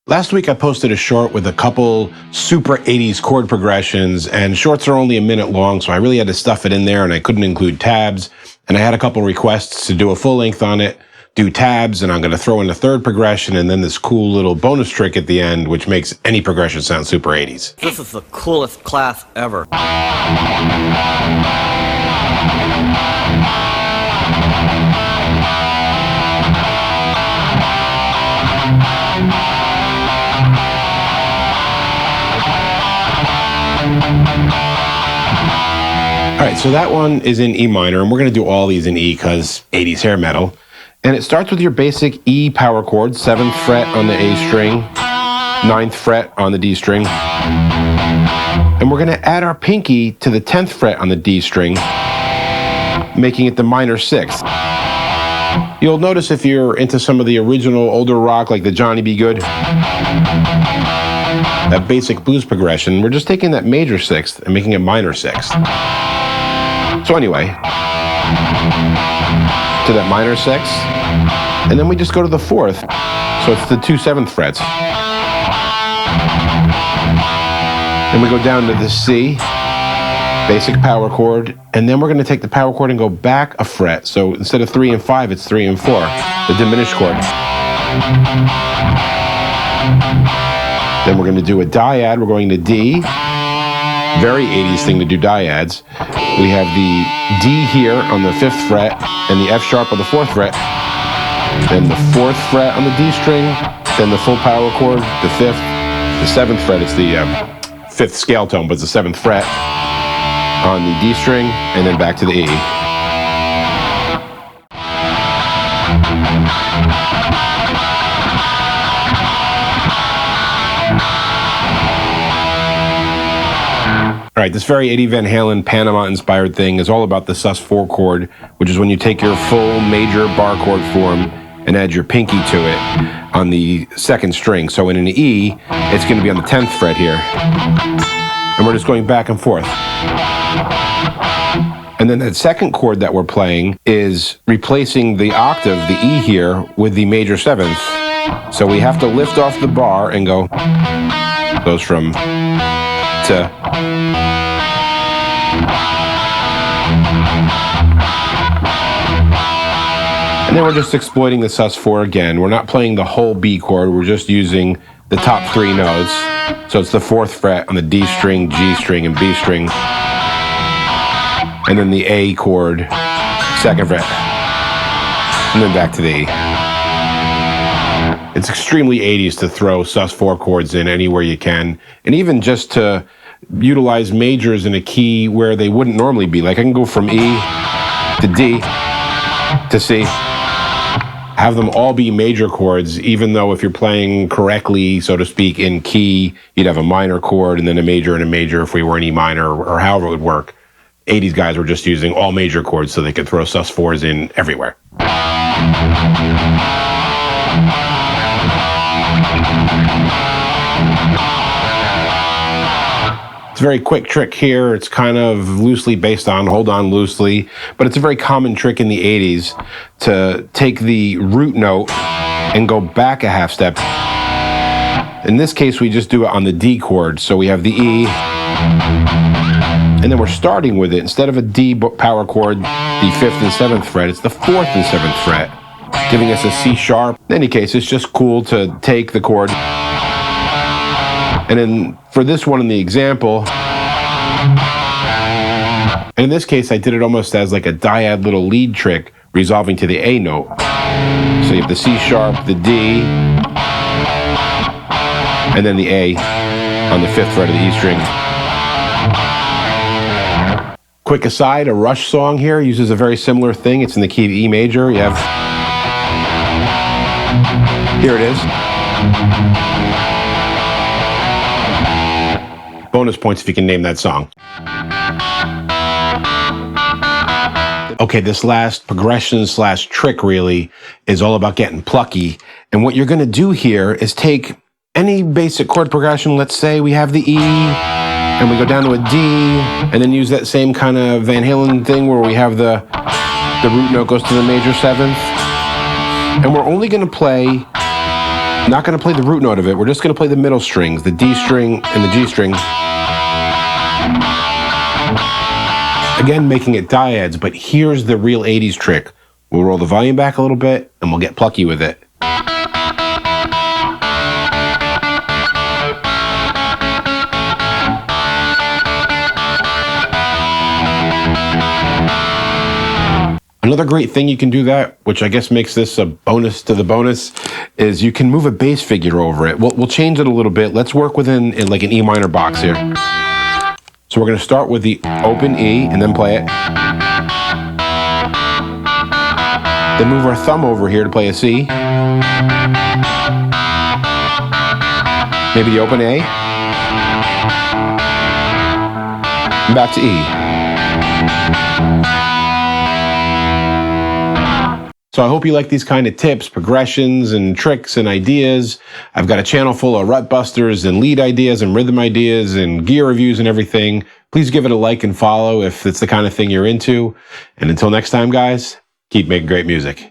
Last week I posted a short with a couple super 80s chord progressions, and shorts are only a minute long, so I really had to stuff it in there and I couldn't include tabs. And I had a couple requests to do a full length on it, do tabs, and I'm going to throw in a third progression and then this cool little bonus trick at the end, which makes any progression sound super 80s. This is the coolest class ever. All right, so that one is in E minor, and we're going to do all these in E because 80s hair metal. And it starts with your basic E power chord, 7th fret on the A string, 9th fret on the D string. And we're going to add our pinky to the 10th fret on the D string, making it the minor 6th. You'll notice if you're into some of the original older rock, like the Johnny B. Good, that basic blues progression, we're just taking that major 6th and making it minor 6th. So anyway, to that minor 6th, and then we just go to the 4th, so it's the 2 7th frets. Then we go down to the C, basic power chord, and then we're going to take the power chord and go back a fret, so instead of 3 and 5, it's 3 and 4, the diminished chord. Then we're going to do a dyad, we're going to D, very 80s thing to do dyads. We have the D here on the 5th fret and the F sharp on the 4th fret, then the 4th fret on the D string, then the full power chord, the 5th, the 7th fret, it's the 5th scale tone, but it's the 7th fret on the D string, and then back to the E. All right, this very Eddie Van Halen Panama-inspired thing is all about the sus4 chord, which is when you take your full major bar chord form and add your pinky to it on the 2nd string. So in an E, it's going to be on the 10th fret here. And we're just going back and forth. And then that 2nd chord that we're playing is replacing the octave, the E here, with the major 7th. So we have to lift off the bar and go, goes from to. And then we're just exploiting the sus4 again. We're not playing the whole B chord, we're just using the top 3 notes. So it's the 4th fret on the D string, G string, and B string. And then the A chord, 2nd fret. And then back to the E. It's extremely 80s to throw sus4 chords in anywhere you can. And even just to utilize majors in a key where they wouldn't normally be. Like I can go from E to D to C. Have them all be major chords, even though if you're playing correctly, so to speak, in key, you'd have a minor chord and then a major and a major if we were in E minor, or however it would work. 80s guys were just using all major chords so they could throw sus4s in everywhere. It's a very quick trick here. It's kind of loosely based on Hold On Loosely, but it's a very common trick in the 80s to take the root note and go back a half step. In this case, we just do it on the D chord. So we have the E, and then we're starting with it. Instead of a D power chord, the 5th and 7th fret, it's the 4th and 7th fret, giving us a C sharp. In any case, it's just cool to take the chord. And then for this one in the example, and in this case I did it almost as like a dyad little lead trick, resolving to the A note. So you have the C sharp, the D, and then the A on the 5th fret of the E string. Quick aside, a Rush song here uses a very similar thing. It's in the key of E major. You have, here it is. Bonus points if you can name that song. Okay, this last progression / trick really is all about getting plucky. And what you're going to do here is take any basic chord progression. Let's say we have the E, and we go down to a D, and then use that same kind of Van Halen thing where we have the root note goes to the major 7th. And we're only going to play Not going to play the root note of it. We're just going to play the middle strings, the D string and the G string. Again, making it dyads, but here's the real 80s trick. We'll roll the volume back a little bit, and we'll get plucky with it. Another great thing you can do that, which I guess makes this a bonus to the bonus, is you can move a bass figure over it. We'll change it a little bit. Let's work within like an E minor box here. So we're going to start with the open E and then play it. Then move our thumb over here to play a C. Maybe the open A. And back to E. So I hope you like these kind of tips, progressions, and tricks and ideas. I've got a channel full of rut busters and lead ideas and rhythm ideas and gear reviews and everything. Please give it a like and follow if it's the kind of thing you're into. And until next time, guys, keep making great music.